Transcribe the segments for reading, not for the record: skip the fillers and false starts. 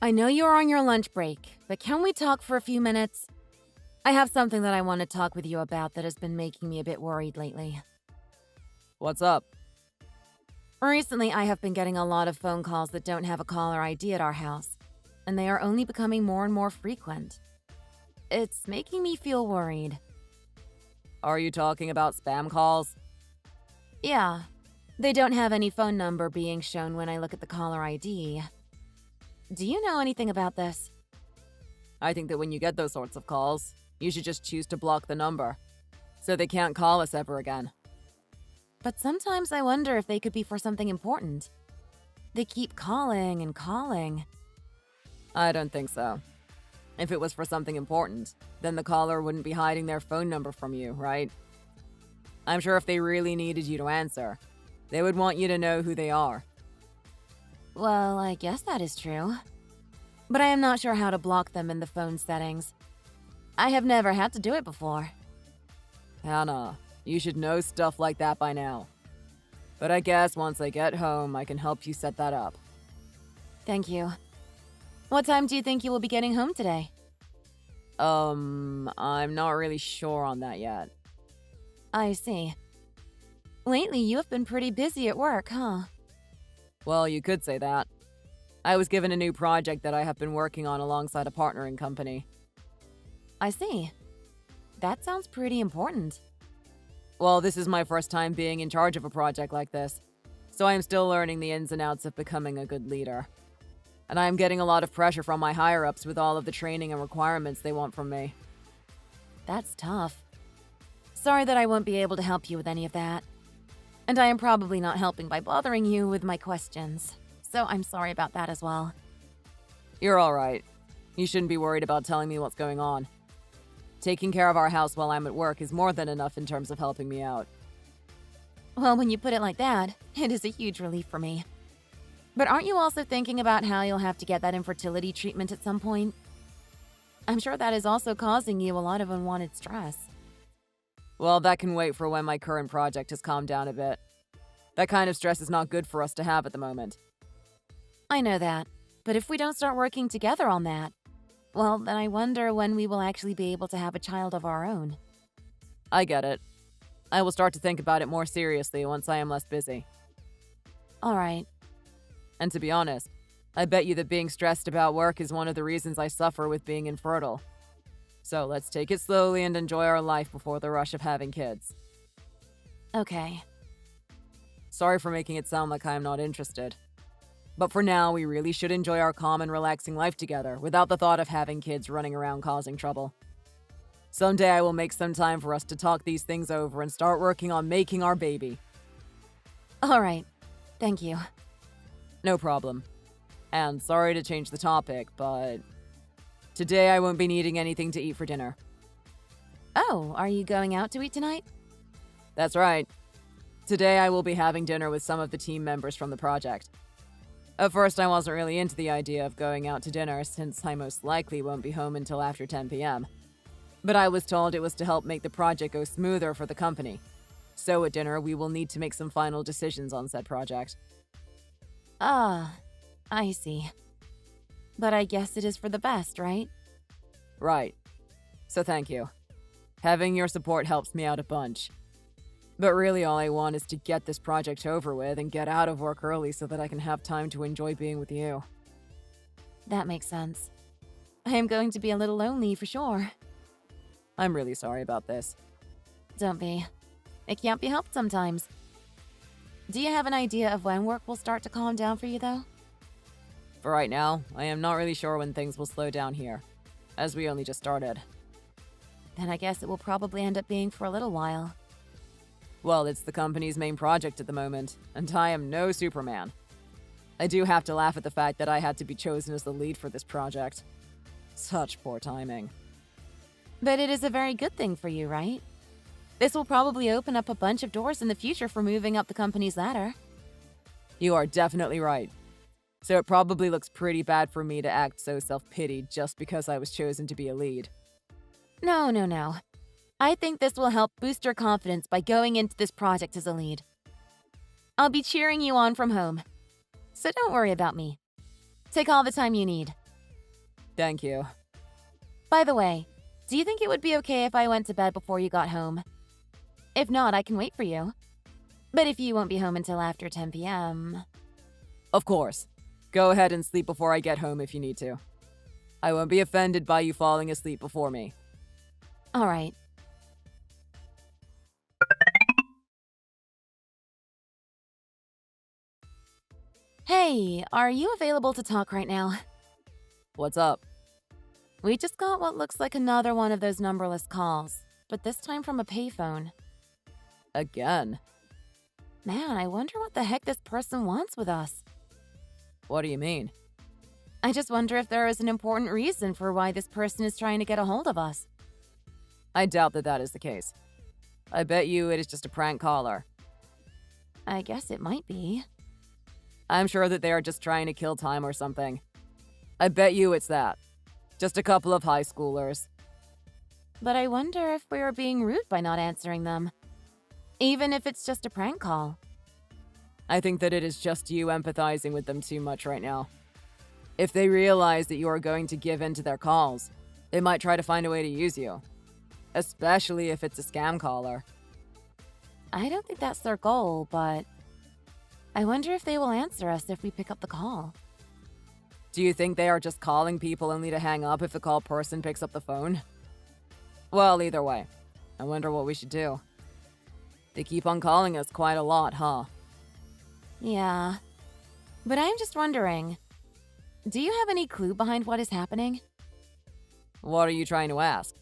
I know you're on your lunch break, but can we talk for a few minutes? I have something that I want to talk with you about that has been making me a bit worried lately. What's up? Recently, I have been getting a lot of phone calls that don't have a caller ID at our house, and they are only becoming more and more frequent. It's making me feel worried. Are you talking about spam calls? Yeah, they don't have any phone number being shown when I look at the caller ID. Do you know anything about this? I think that when you get those sorts of calls, you should just choose to block the number, so they can't call us ever again. But sometimes I wonder if they could be for something important. They keep calling and calling. I don't think so. If it was for something important, then the caller wouldn't be hiding their phone number from you, right? I'm sure if they really needed you to answer, they would want you to know who they are. Well, I guess that is true. But I am not sure how to block them in the phone settings. I have never had to do it before. Hannah, you should know stuff like that by now. But I guess once I get home, I can help you set that up. Thank you. What time do you think you will be getting home today? I'm not really sure on that yet. I see. Lately, you have been pretty busy at work, huh? Well, you could say that. I was given a new project that I have been working on alongside a partnering company. I see. That sounds pretty important. Well, this is my first time being in charge of a project like this, so I am still learning the ins and outs of becoming a good leader. And I am getting a lot of pressure from my higher-ups with all of the training and requirements they want from me. That's tough. Sorry that I won't be able to help you with any of that. And I am probably not helping by bothering you with my questions, so I'm sorry about that as well. You're all right. You shouldn't be worried about telling me what's going on. Taking care of our house while I'm at work is more than enough in terms of helping me out. Well, when you put it like that, it is a huge relief for me. But aren't you also thinking about how you'll have to get that infertility treatment at some point? I'm sure that is also causing you a lot of unwanted stress. Well, that can wait for when my current project has calmed down a bit. That kind of stress is not good for us to have at the moment. I know that, but if we don't start working together on that, well, then I wonder when we will actually be able to have a child of our own. I get it. I will start to think about it more seriously once I am less busy. All right. And to be honest, I bet you that being stressed about work is one of the reasons I suffer with being infertile. So let's take it slowly and enjoy our life before the rush of having kids. Okay. Sorry for making it sound like I am not interested. But for now, we really should enjoy our calm and relaxing life together without the thought of having kids running around causing trouble. Someday I will make some time for us to talk these things over and start working on making our baby. All right. Thank you. No problem. And sorry to change the topic, but today I won't be needing anything to eat for dinner. Oh, are you going out to eat tonight? That's right. Today I will be having dinner with some of the team members from the project. At first, I wasn't really into the idea of going out to dinner since I most likely won't be home until after 10 p.m. But I was told it was to help make the project go smoother for the company. So at dinner, we will need to make some final decisions on said project. Ah, I see. But I guess it is for the best, right? Right. So thank you. Having your support helps me out a bunch. But really all I want is to get this project over with and get out of work early so that I can have time to enjoy being with you. That makes sense. I am going to be a little lonely for sure. I'm really sorry about this. Don't be. It can't be helped sometimes. Do you have an idea of when work will start to calm down for you, though? For right now, I am not really sure when things will slow down here, as we only just started. Then I guess it will probably end up being for a little while. Well, it's the company's main project at the moment, and I am no Superman. I do have to laugh at the fact that I had to be chosen as the lead for this project. Such poor timing. But it is a very good thing for you, right? This will probably open up a bunch of doors in the future for moving up the company's ladder. You are definitely right. So it probably looks pretty bad for me to act so self-pitied just because I was chosen to be a lead. No. I think this will help boost your confidence by going into this project as a lead. I'll be cheering you on from home. So don't worry about me. Take all the time you need. Thank you. By the way, do you think it would be okay if I went to bed before you got home? If not, I can wait for you. But if you won't be home until after 10 p.m. Of course. Go ahead and sleep before I get home if you need to. I won't be offended by you falling asleep before me. All right. Hey, are you available to talk right now? What's up? We just got what looks like another one of those numberless calls, but this time from a payphone. Again? Man, I wonder what the heck this person wants with us. What do you mean? I just wonder if there is an important reason for why this person is trying to get a hold of us. I doubt that that is the case. I bet you it is just a prank caller. I guess it might be. I'm sure that they are just trying to kill time or something. I bet you it's that. Just a couple of high schoolers. But I wonder if we are being rude by not answering them. Even if it's just a prank call. I think that it is just you empathizing with them too much right now. If they realize that you are going to give in to their calls, they might try to find a way to use you. Especially if it's a scam caller. I don't think that's their goal, but I wonder if they will answer us if we pick up the call. Do you think they are just calling people only to hang up if the call person picks up the phone? Well, either way, I wonder what we should do. They keep on calling us quite a lot, huh? Yeah. But I'm just wondering, do you have any clue behind what is happening? What are you trying to ask?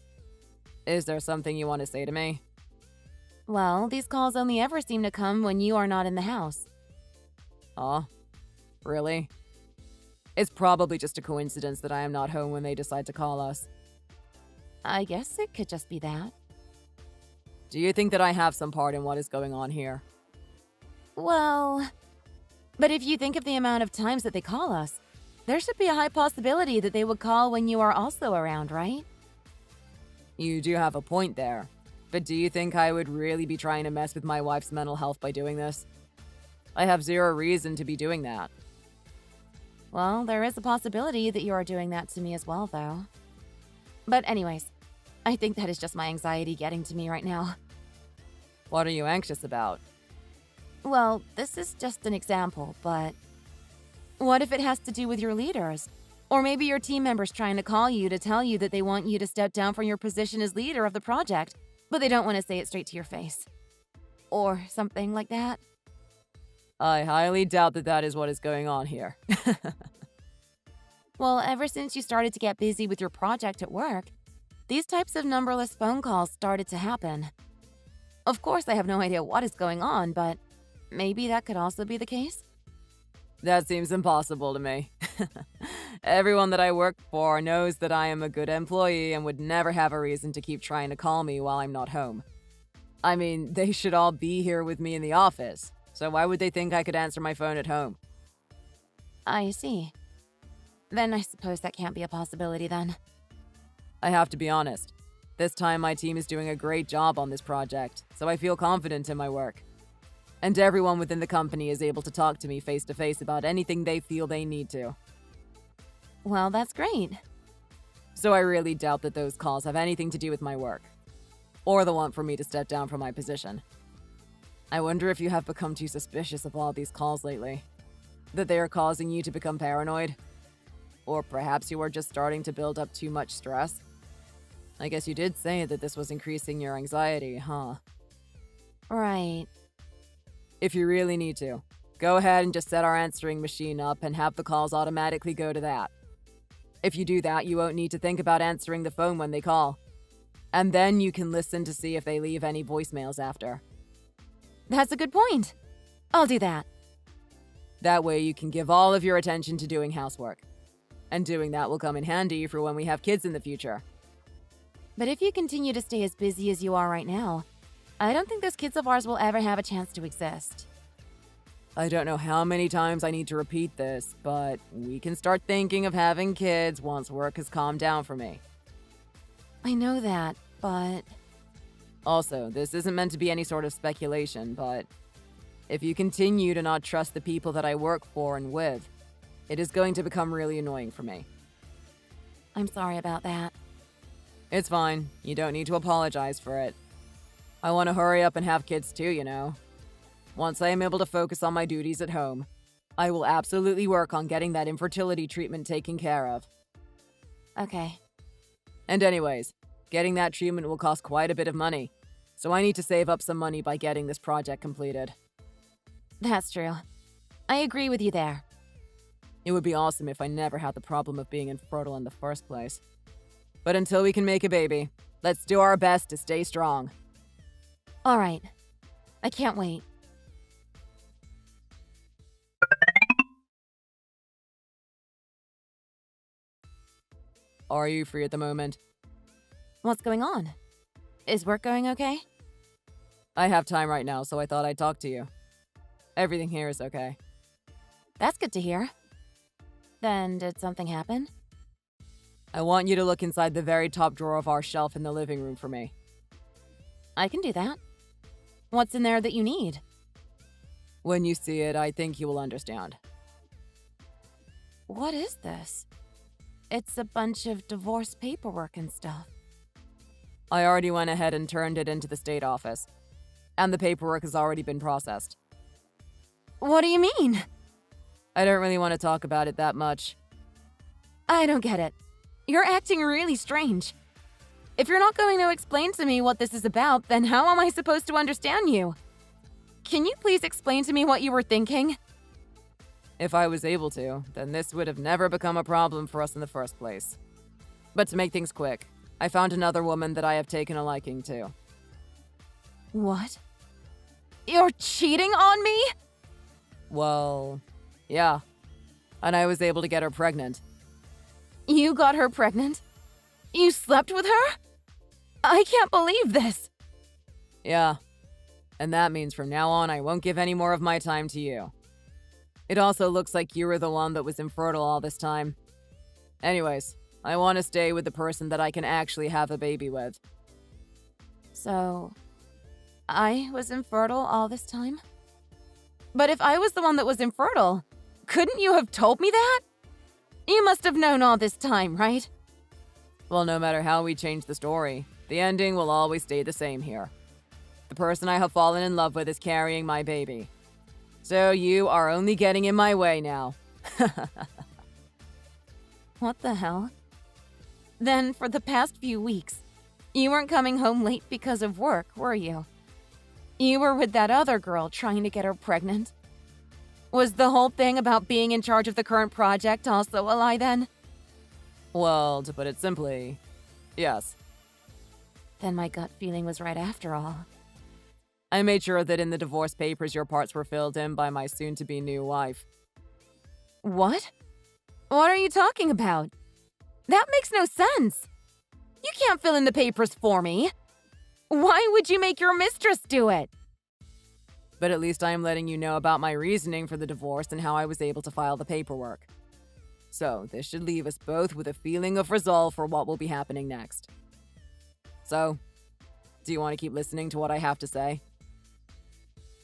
Is there something you want to say to me? Well, these calls only ever seem to come when you are not in the house. Oh? Really? It's probably just a coincidence that I am not home when they decide to call us. I guess it could just be that. Do you think that I have some part in what is going on here? Well, but if you think of the amount of times that they call us, there should be a high possibility that they would call when you are also around, right? You do have a point there. But do you think I would really be trying to mess with my wife's mental health by doing this? I have zero reason to be doing that. Well, there is a possibility that you are doing that to me as well, though. But anyways, I think that is just my anxiety getting to me right now. What are you anxious about? Well, this is just an example, but what if it has to do with your leaders? Or maybe your team members trying to call you to tell you that they want you to step down from your position as leader of the project, but they don't want to say it straight to your face. Or something like that. I highly doubt that that is what is going on here. Well, ever since you started to get busy with your project at work, these types of numberless phone calls started to happen. Of course, I have no idea what is going on, but maybe that could also be the case? That seems impossible to me. Everyone that I work for knows that I am a good employee and would never have a reason to keep trying to call me while I'm not home. I mean, they should all be here with me in the office, so why would they think I could answer my phone at home? I see. Then I suppose that can't be a possibility then. I have to be honest. This time my team is doing a great job on this project, so I feel confident in my work. And everyone within the company is able to talk to me face to face about anything they feel they need to. Well, that's great. So I really doubt that those calls have anything to do with my work, or the want for me to step down from my position. I wonder if you have become too suspicious of all these calls lately. That they are causing you to become paranoid? Or perhaps you are just starting to build up too much stress? I guess you did say that this was increasing your anxiety, huh? Right. If you really need to, go ahead and just set our answering machine up and have the calls automatically go to that. If you do that, you won't need to think about answering the phone when they call. And then you can listen to see if they leave any voicemails after. That's a good point. I'll do that. That way you can give all of your attention to doing housework. And doing that will come in handy for when we have kids in the future. But if you continue to stay as busy as you are right now, I don't think those kids of ours will ever have a chance to exist. I don't know how many times I need to repeat this, but we can start thinking of having kids once work has calmed down for me. I know that, but Also, this isn't meant to be any sort of speculation, but if you continue to not trust the people that I work for and with, it is going to become really annoying for me. I'm sorry about that. It's fine. You don't need to apologize for it. I want to hurry up and have kids too, you know. Once I am able to focus on my duties at home, I will absolutely work on getting that infertility treatment taken care of. Okay. And anyways, getting that treatment will cost quite a bit of money, so I need to save up some money by getting this project completed. That's true. I agree with you there. It would be awesome if I never had the problem of being infertile in the first place. But until we can make a baby, let's do our best to stay strong. All right. I can't wait. Are you free at the moment? What's going on? Is work going okay? I have time right now, so I thought I'd talk to you. Everything here is okay. That's good to hear. Then did something happen? I want you to look inside the very top drawer of our shelf in the living room for me. I can do that. What's in there that you need? When you see it, I think you will understand. What is this? It's a bunch of divorce paperwork and stuff. I already went ahead and turned it into the state office, and the paperwork has already been processed. What do you mean? I don't really want to talk about it that much. I don't get it. You're acting really strange. If you're not going to explain to me what this is about, then how am I supposed to understand you? Can you please explain to me what you were thinking? If I was able to, then this would have never become a problem for us in the first place. But to make things quick, I found another woman that I have taken a liking to. What? You're cheating on me? Well, yeah. And I was able to get her pregnant. You got her pregnant? You slept with her? I can't believe this. Yeah. And that means from now on I won't give any more of my time to you. It also looks like you were the one that was infertile all this time. Anyways, I want to stay with the person that I can actually have a baby with. So, I was infertile all this time? But if I was the one that was infertile, couldn't you have told me that? You must have known all this time, right? Well, no matter how we change the story, the ending will always stay the same here. The person I have fallen in love with is carrying my baby. So you are only getting in my way now. What the hell? Then, for the past few weeks, you weren't coming home late because of work, were you? You were with that other girl trying to get her pregnant. Was the whole thing about being in charge of the current project also a lie then? Well, to put it simply, yes. Then my gut feeling was right after all. I made sure that in the divorce papers your parts were filled in by my soon-to-be new wife. What? What are you talking about? That makes no sense. You can't fill in the papers for me. Why would you make your mistress do it? But at least I am letting you know about my reasoning for the divorce and how I was able to file the paperwork. So, this should leave us both with a feeling of resolve for what will be happening next. So, do you want to keep listening to what I have to say?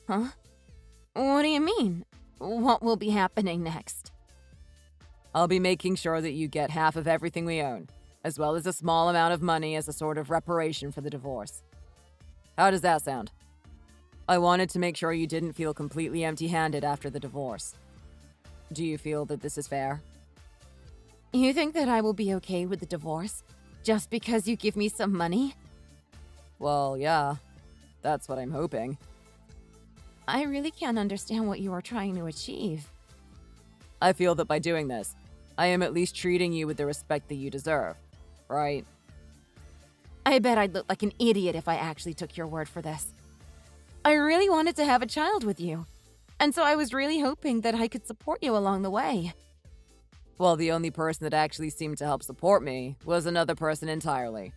Huh? What do you mean? What will be happening next? I'll be making sure that you get half of everything we own, as well as a small amount of money as a sort of reparation for the divorce. How does that sound? I wanted to make sure you didn't feel completely empty-handed after the divorce. Do you feel that this is fair? You think that I will be okay with the divorce just because you give me some money? Well, yeah. That's what I'm hoping. I really can't understand what you are trying to achieve. I feel that by doing this, I am at least treating you with the respect that you deserve, right? I bet I'd look like an idiot if I actually took your word for this. I really wanted to have a child with you, and so I was really hoping that I could support you along the way. Well, the only person that actually seemed to help support me was another person entirely.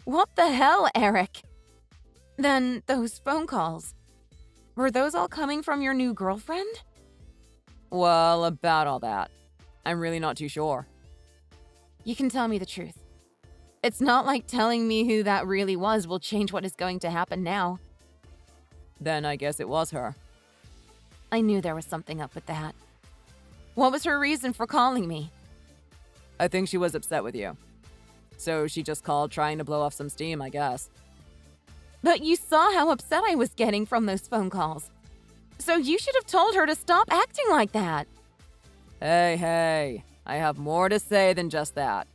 What the hell, Eric? Then those phone calls. Were those all coming from your new girlfriend? Well, about all that. I'm really not too sure. You can tell me the truth. It's not like telling me who that really was will change what is going to happen now. Then I guess it was her. I knew there was something up with that. What was her reason for calling me? I think she was upset with you. So she just called trying to blow off some steam, I guess. But you saw how upset I was getting from those phone calls. So you should have told her to stop acting like that. Hey, I have more to say than just that.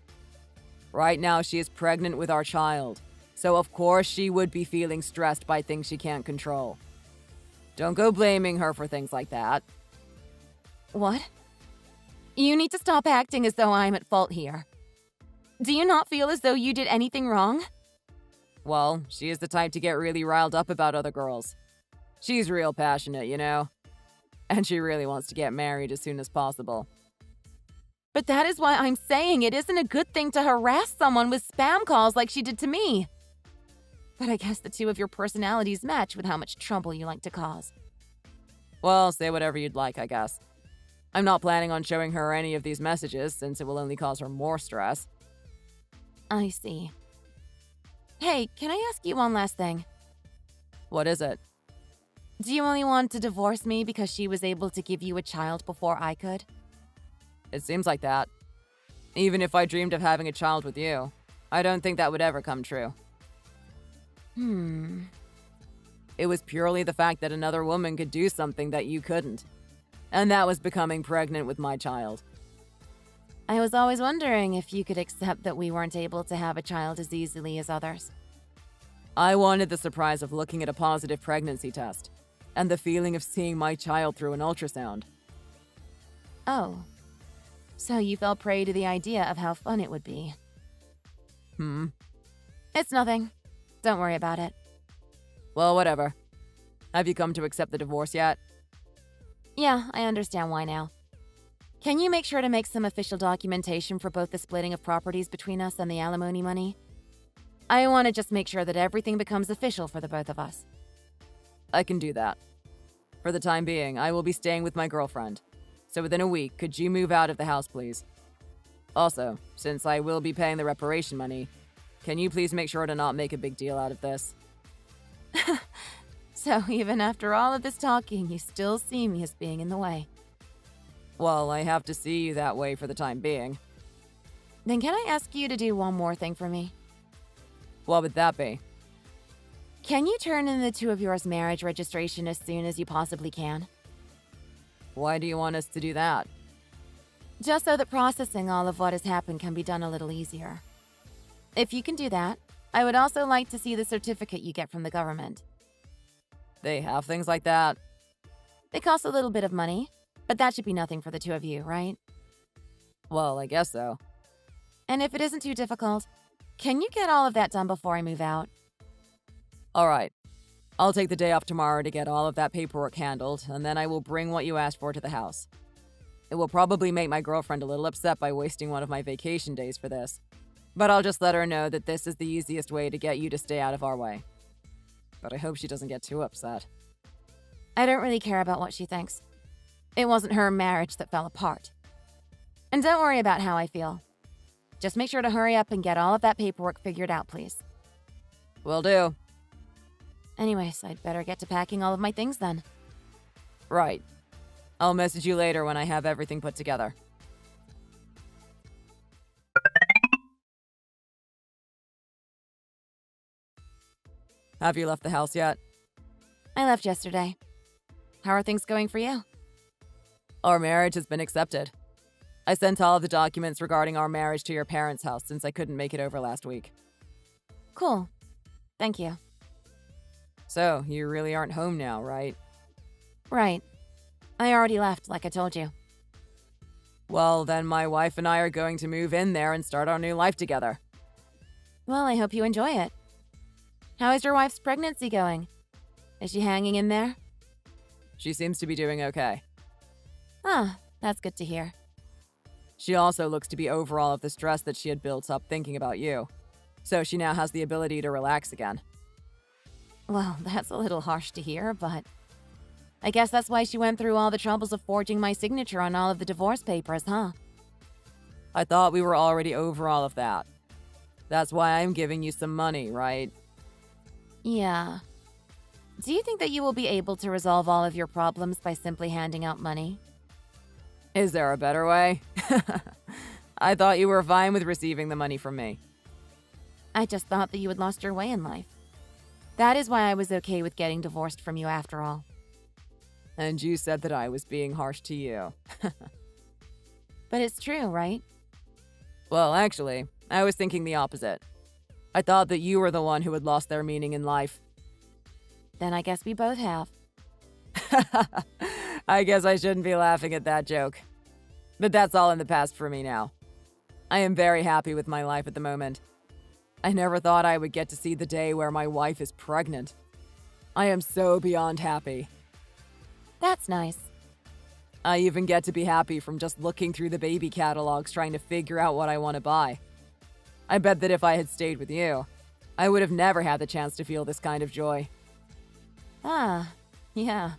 Right now, she is pregnant with our child, so of course she would be feeling stressed by things she can't control. Don't go blaming her for things like that. What? You need to stop acting as though I'm at fault here. Do you not feel as though you did anything wrong? Well, she is the type to get really riled up about other girls. She's real passionate, you know? And she really wants to get married as soon as possible. But that is why I'm saying it isn't a good thing to harass someone with spam calls like she did to me. But I guess the two of your personalities match with how much trouble you like to cause. Well, say whatever you'd like, I guess. I'm not planning on showing her any of these messages, since it will only cause her more stress. I see. Hey, can I ask you one last thing? What is it? Do you only want to divorce me because she was able to give you a child before I could? It seems like that. Even if I dreamed of having a child with you, I don't think that would ever come true. It was purely the fact that another woman could do something that you couldn't. And that was becoming pregnant with my child. I was always wondering if you could accept that we weren't able to have a child as easily as others. I wanted the surprise of looking at a positive pregnancy test, and the feeling of seeing my child through an ultrasound. Oh. So you fell prey to the idea of how fun it would be. It's nothing. Don't worry about it. Well, whatever. Have you come to accept the divorce yet? Yeah, I understand why now. Can you make sure to make some official documentation for both the splitting of properties between us and the alimony money? I want to just make sure that everything becomes official for the both of us. I can do that. For the time being, I will be staying with my girlfriend. So within a week, could you move out of the house, please? Also, since I will be paying the reparation money, can you please make sure to not make a big deal out of this? So even after all of this talking, you still see me as being in the way. Well, I have to see you that way for the time being. Then can I ask you to do one more thing for me? What would that be? Can you turn in the two of yours marriage registration as soon as you possibly can? Why do you want us to do that? Just so that processing all of what has happened can be done a little easier. If you can do that, I would also like to see the certificate you get from the government. They have things like that? They cost a little bit of money, but that should be nothing for the two of you, right? Well, I guess so. And if it isn't too difficult, can you get all of that done before I move out? All right. I'll take the day off tomorrow to get all of that paperwork handled, and then I will bring what you asked for to the house. It will probably make my girlfriend a little upset by wasting one of my vacation days for this, but I'll just let her know that this is the easiest way to get you to stay out of our way. But I hope she doesn't get too upset. I don't really care about what she thinks. It wasn't her marriage that fell apart. And don't worry about how I feel. Just make sure to hurry up and get all of that paperwork figured out, please. Will do. Anyways, I'd better get to packing all of my things then. Right. I'll message you later when I have everything put together. Have you left the house yet? I left yesterday. How are things going for you? Our marriage has been accepted. I sent all of the documents regarding our marriage to your parents' house since I couldn't make it over last week. Cool. Thank you. So, you really aren't home now, right? Right. I already left, like I told you. Well, then my wife and I are going to move in there and start our new life together. Well, I hope you enjoy it. How is your wife's pregnancy going? Is she hanging in there? She seems to be doing okay. Ah, that's good to hear. She also looks to be over all of the stress that she had built up thinking about you. So she now has the ability to relax again. Well, that's a little harsh to hear, but I guess that's why she went through all the troubles of forging my signature on all of the divorce papers, huh? I thought we were already over all of that. That's why I'm giving you some money, right? Yeah. Do you think that you will be able to resolve all of your problems by simply handing out money? Is there a better way? I thought you were fine with receiving the money from me. I just thought that you had lost your way in life. That is why I was okay with getting divorced from you after all. And you said that I was being harsh to you. But it's true, right? Well, actually, I was thinking the opposite. I thought that you were the one who had lost their meaning in life. Then I guess we both have. I guess I shouldn't be laughing at that joke. But that's all in the past for me now. I am very happy with my life at the moment. I never thought I would get to see the day where my wife is pregnant. I am so beyond happy. That's nice. I even get to be happy from just looking through the baby catalogs trying to figure out what I want to buy. I bet that if I had stayed with you, I would have never had the chance to feel this kind of joy. Ah, yeah.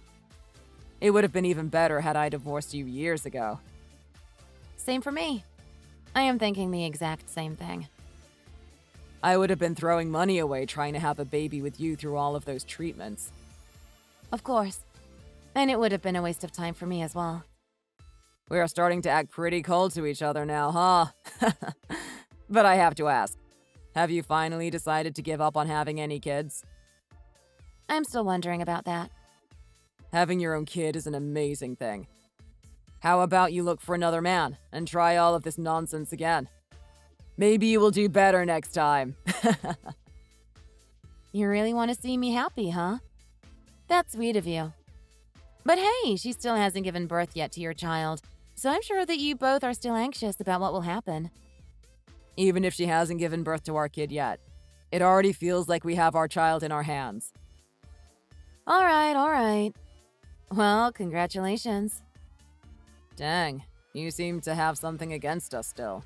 It would have been even better had I divorced you years ago. Same for me. I am thinking the exact same thing. I would have been throwing money away trying to have a baby with you through all of those treatments. Of course. And it would have been a waste of time for me as well. We are starting to act pretty cold to each other now, huh? But I have to ask, have you finally decided to give up on having any kids? I'm still wondering about that. Having your own kid is an amazing thing. How about you look for another man and try all of this nonsense again? Maybe you will do better next time. You really want to see me happy, huh? That's sweet of you. But hey, she still hasn't given birth yet to your child, so I'm sure that you both are still anxious about what will happen. Even if she hasn't given birth to our kid yet, it already feels like we have our child in our hands. All right. Well, congratulations. Dang, you seem to have something against us still.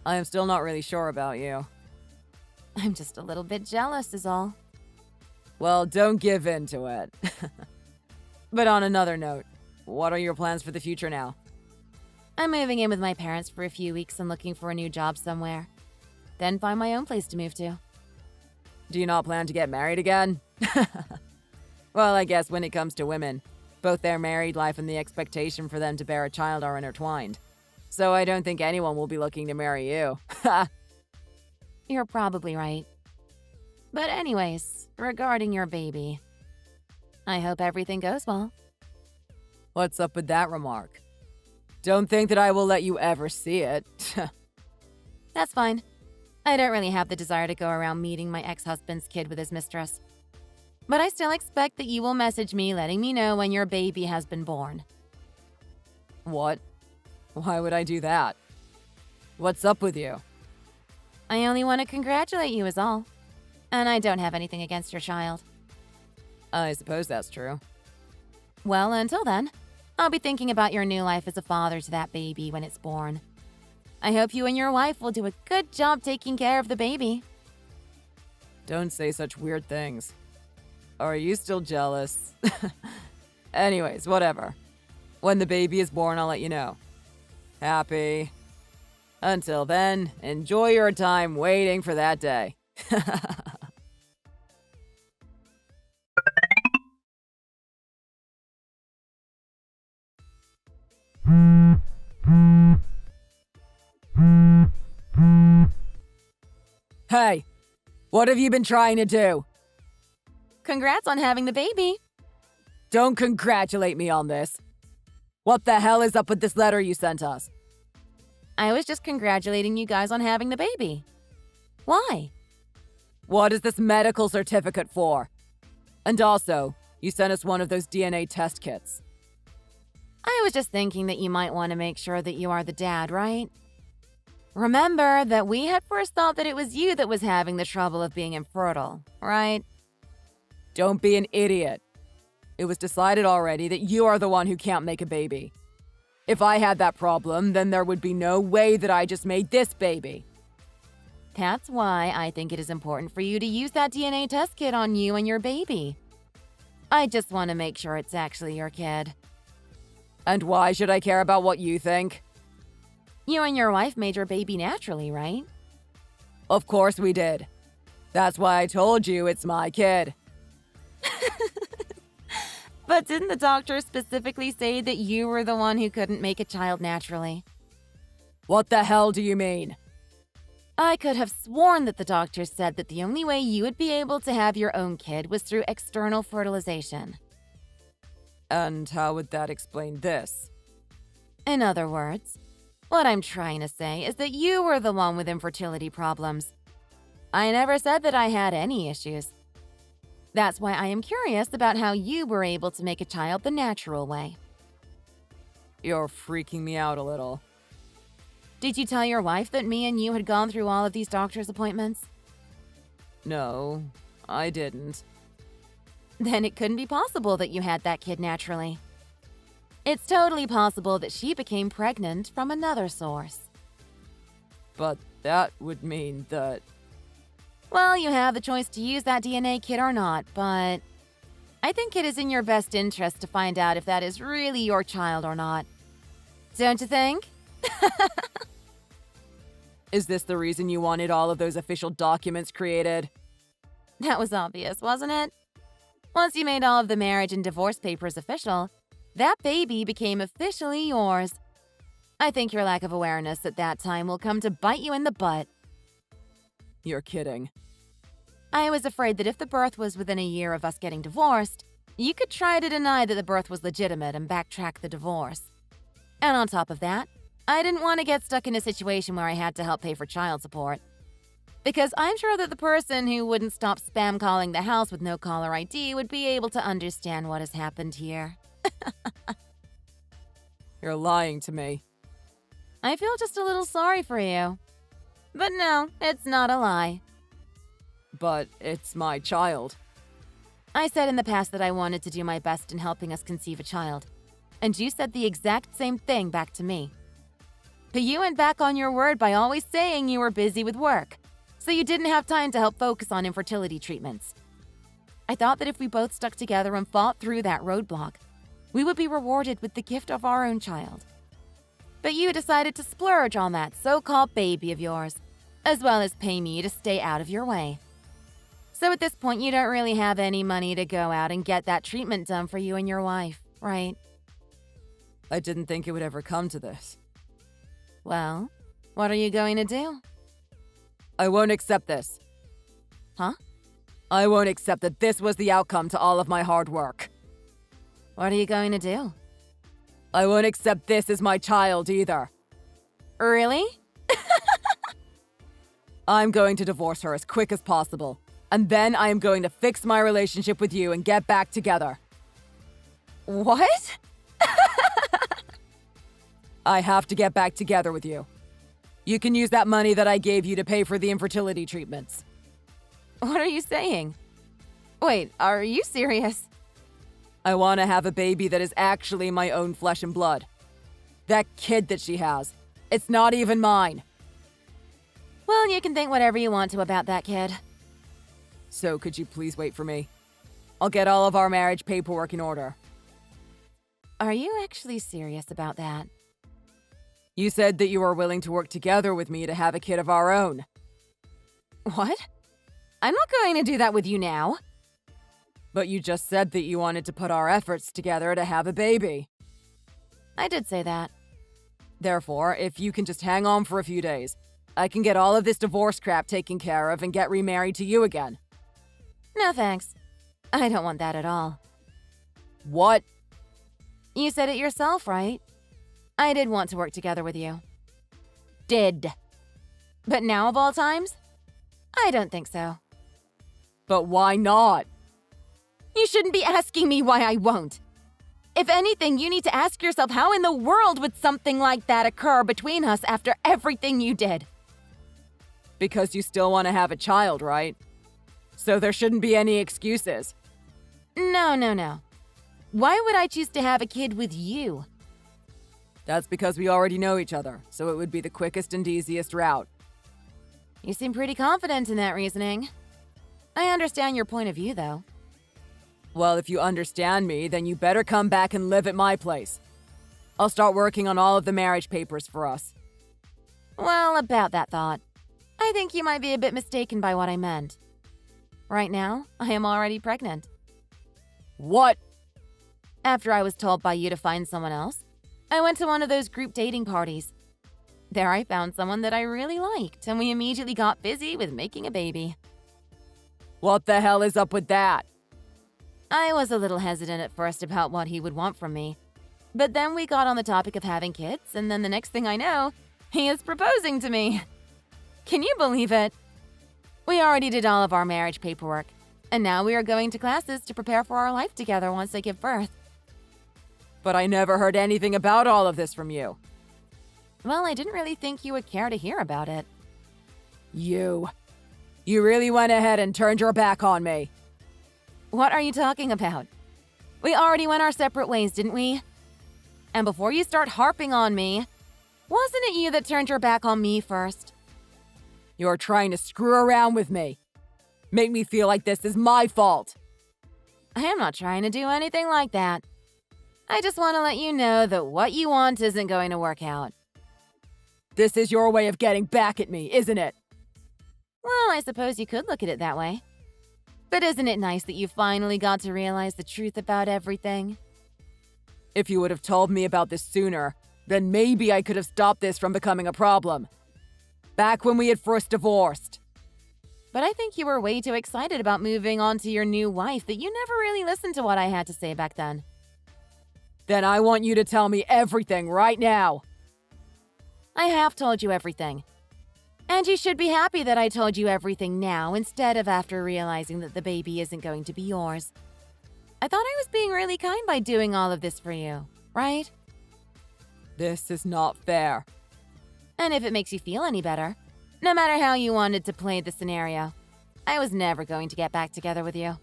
I am still not really sure about you. I'm just a little bit jealous is all. Well, don't give in to it. But on another note, what are your plans for the future now? I'm moving in with my parents for a few weeks and looking for a new job somewhere. Then find my own place to move to. Do you not plan to get married again? Well, I guess when it comes to women, both their married life and the expectation for them to bear a child are intertwined. So I don't think anyone will be looking to marry you. You're probably right. But anyways, regarding your baby, I hope everything goes well. What's up with that remark? Don't think that I will let you ever see it. That's fine. I don't really have the desire to go around meeting my ex-husband's kid with his mistress. But I still expect that you will message me letting me know when your baby has been born. What? Why would I do that? What's up with you? I only want to congratulate you is all. And I don't have anything against your child. I suppose that's true. Well, until then, I'll be thinking about your new life as a father to that baby when it's born. I hope you and your wife will do a good job taking care of the baby. Don't say such weird things. Are you still jealous? Anyways, whatever. When the baby is born, I'll let you know. Happy. Until then, enjoy your time waiting for that day. Hey, what have you been trying to do? Congrats on having the baby. Don't congratulate me on this. What the hell is up with this letter you sent us? I was just congratulating you guys on having the baby. Why? What is this medical certificate for? And also, you sent us one of those DNA test kits. I was just thinking that you might want to make sure that you are the dad, right? Remember that we had first thought that it was you that was having the trouble of being infertile, right? Don't be an idiot. It was decided already that you are the one who can't make a baby. If I had that problem, then there would be no way that I just made this baby. That's why I think it is important for you to use that DNA test kit on you and your baby. I just want to make sure it's actually your kid. And why should I care about what you think? You and your wife made your baby naturally, right? Of course we did. That's why I told you it's my kid. But didn't the doctor specifically say that you were the one who couldn't make a child naturally? What the hell do you mean? I could have sworn that the doctor said that the only way you would be able to have your own kid was through external fertilization. And how would that explain this? In other words, what I'm trying to say is that you were the one with infertility problems. I never said that I had any issues. That's why I am curious about how you were able to make a child the natural way. You're freaking me out a little. Did you tell your wife that me and you had gone through all of these doctor's appointments? No, I didn't. Then it couldn't be possible that you had that kid naturally. It's totally possible that she became pregnant from another source. But that would mean that... Well, you have the choice to use that DNA kit or not, but I think it is in your best interest to find out if that is really your child or not. Don't you think? Is this the reason you wanted all of those official documents created? That was obvious, wasn't it? Once you made all of the marriage and divorce papers official, that baby became officially yours. I think your lack of awareness at that time will come to bite you in the butt. You're kidding. I was afraid that if the birth was within a year of us getting divorced, you could try to deny that the birth was legitimate and backtrack the divorce. And on top of that, I didn't want to get stuck in a situation where I had to help pay for child support. Because I'm sure that the person who wouldn't stop spam calling the house with no caller ID would be able to understand what has happened here. You're lying to me. I feel just a little sorry for you. But no, it's not a lie. But it's my child. I said in the past that I wanted to do my best in helping us conceive a child. And you said the exact same thing back to me. But you went back on your word by always saying you were busy with work, so you didn't have time to help focus on infertility treatments. I thought that if we both stuck together and fought through that roadblock, we would be rewarded with the gift of our own child. But you decided to splurge on that so-called baby of yours, as well as pay me to stay out of your way. So at this point, you don't really have any money to go out and get that treatment done for you and your wife, right? I didn't think it would ever come to this. Well, what are you going to do? I won't accept this. Huh? I won't accept that this was the outcome to all of my hard work. What are you going to do? I won't accept this as my child either. Really? I'm going to divorce her as quick as possible. And then I am going to fix my relationship with you and get back together. What? I have to get back together with you. You can use that money that I gave you to pay for the infertility treatments. What are you saying? Wait, are you serious? I want to have a baby that is actually my own flesh and blood. That kid that she has, it's not even mine. Well, you can think whatever you want to about that kid. So could you please wait for me? I'll get all of our marriage paperwork in order. Are you actually serious about that? You said that you were willing to work together with me to have a kid of our own. What? I'm not going to do that with you now. But you just said that you wanted to put our efforts together to have a baby. I did say that. Therefore, if you can just hang on for a few days, I can get all of this divorce crap taken care of and get remarried to you again. No thanks. I don't want that at all. What? You said it yourself, right? I did want to work together with you. Did. But now of all times? I don't think so. But why not? You shouldn't be asking me why I won't. If anything, you need to ask yourself how in the world would something like that occur between us after everything you did? Because you still want to have a child, right? So there shouldn't be any excuses. No. Why would I choose to have a kid with you? That's because we already know each other, so it would be the quickest and easiest route. You seem pretty confident in that reasoning. I understand your point of view, though. Well, if you understand me, then you better come back and live at my place. I'll start working on all of the marriage papers for us. Well, about that thought, I think you might be a bit mistaken by what I meant. Right now, I am already pregnant. What? After I was told by you to find someone else, I went to one of those group dating parties. There I found someone that I really liked, and we immediately got busy with making a baby. What the hell is up with that? I was a little hesitant at first about what he would want from me. But then we got on the topic of having kids, and then the next thing I know, he is proposing to me. Can you believe it? We already did all of our marriage paperwork, and now we are going to classes to prepare for our life together once I give birth. But I never heard anything about all of this from you. Well, I didn't really think you would care to hear about it. You really went ahead and turned your back on me. What are you talking about? We already went our separate ways, didn't we? And before you start harping on me, wasn't it you that turned your back on me first? You're trying to screw around with me. Make me feel like this is my fault. I am not trying to do anything like that. I just want to let you know that what you want isn't going to work out. This is your way of getting back at me, isn't it? Well, I suppose you could look at it that way. But isn't it nice that you finally got to realize the truth about everything? If you would have told me about this sooner, then maybe I could have stopped this from becoming a problem. Back when we had first divorced. But I think you were way too excited about moving on to your new wife that you never really listened to what I had to say back then. Then I want you to tell me everything right now. I have told you everything. And you should be happy that I told you everything now instead of after realizing that the baby isn't going to be yours. I thought I was being really kind by doing all of this for you, right? This is not fair. And if it makes you feel any better, no matter how you wanted to play the scenario, I was never going to get back together with you.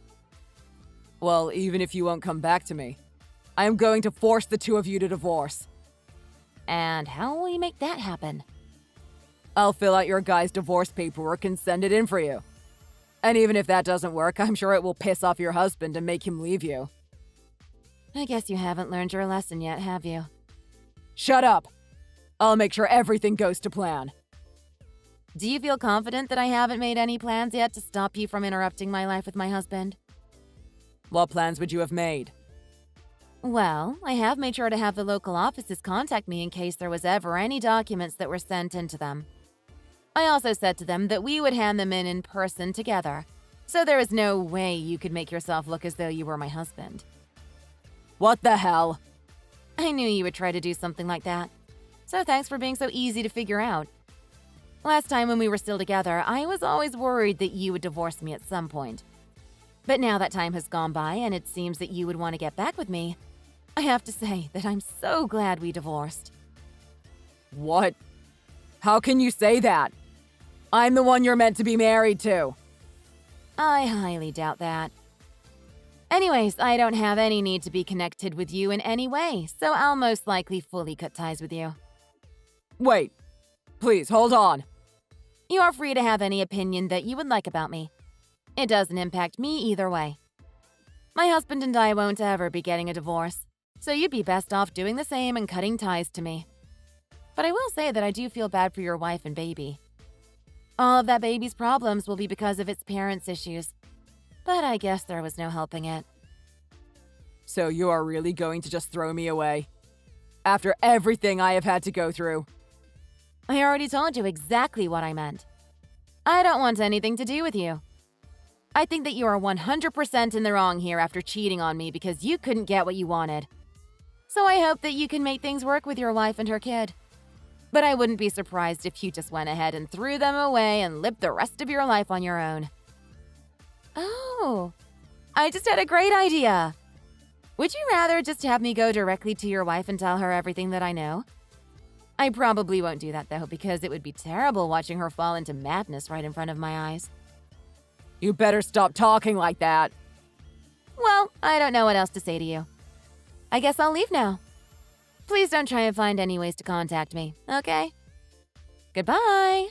Well, even if you won't come back to me, I am going to force the two of you to divorce. And how will you make that happen? I'll fill out your guy's divorce paperwork and send it in for you. And even if that doesn't work, I'm sure it will piss off your husband and make him leave you. I guess you haven't learned your lesson yet, have you? Shut up! I'll make sure everything goes to plan. Do you feel confident that I haven't made any plans yet to stop you from interrupting my life with my husband? What plans would you have made? Well, I have made sure to have the local offices contact me in case there was ever any documents that were sent into them. I also said to them that we would hand them in person together, so there is no way you could make yourself look as though you were my husband. What the hell? I knew you would try to do something like that, so thanks for being so easy to figure out. Last time when we were still together, I was always worried that you would divorce me at some point. But now that time has gone by and it seems that you would want to get back with me, I have to say that I'm so glad we divorced. What? How can you say that? I'm the one you're meant to be married to. I highly doubt that. Anyways, I don't have any need to be connected with you in any way, so I'll most likely fully cut ties with you. Wait. Please, hold on. You are free to have any opinion that you would like about me. It doesn't impact me either way. My husband and I won't ever be getting a divorce, so you'd be best off doing the same and cutting ties to me. But I will say that I do feel bad for your wife and baby. All of that baby's problems will be because of its parents' issues, but I guess there was no helping it. So you are really going to just throw me away? After everything I have had to go through? I already told you exactly what I meant. I don't want anything to do with you. I think that you are 100% in the wrong here after cheating on me because you couldn't get what you wanted. So I hope that you can make things work with your wife and her kid. But I wouldn't be surprised if you just went ahead and threw them away and lived the rest of your life on your own. Oh, I just had a great idea. Would you rather just have me go directly to your wife and tell her everything that I know? I probably won't do that though, because it would be terrible watching her fall into madness right in front of my eyes. You better stop talking like that. Well, I don't know what else to say to you. I guess I'll leave now. Please don't try and find any ways to contact me, okay? Goodbye!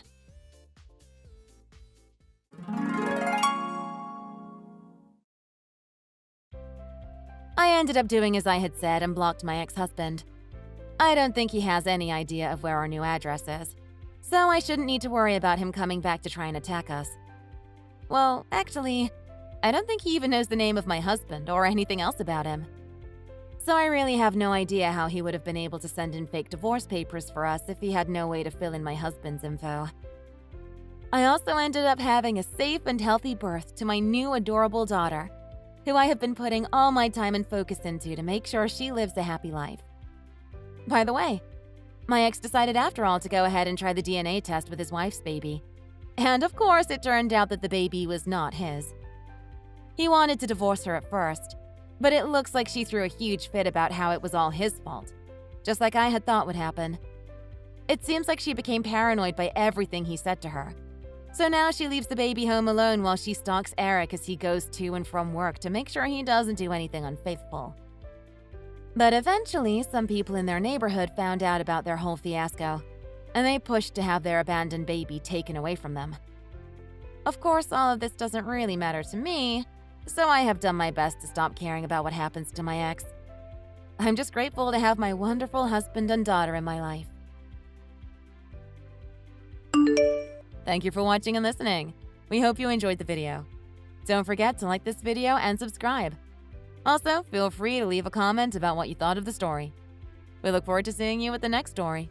I ended up doing as I had said and blocked my ex-husband. I don't think he has any idea of where our new address is, so I shouldn't need to worry about him coming back to try and attack us. Well, actually, I don't think he even knows the name of my husband or anything else about him. So I really have no idea how he would have been able to send in fake divorce papers for us if he had no way to fill in my husband's info. I also ended up having a safe and healthy birth to my new adorable daughter, who I have been putting all my time and focus into to make sure she lives a happy life. By the way, my ex decided after all to go ahead and try the DNA test with his wife's baby. And of course, it turned out that the baby was not his. He wanted to divorce her at first, but it looks like she threw a huge fit about how it was all his fault, just like I had thought would happen. It seems like she became paranoid by everything he said to her. So now she leaves the baby home alone while she stalks Eric as he goes to and from work to make sure he doesn't do anything unfaithful. But eventually, some people in their neighborhood found out about their whole fiasco, and they pushed to have their abandoned baby taken away from them. Of course, all of this doesn't really matter to me, so I have done my best to stop caring about what happens to my ex. I'm just grateful to have my wonderful husband and daughter in my life. Thank you for watching and listening. We hope you enjoyed the video. Don't forget to like this video and subscribe. Also, feel free to leave a comment about what you thought of the story. We look forward to seeing you with the next story.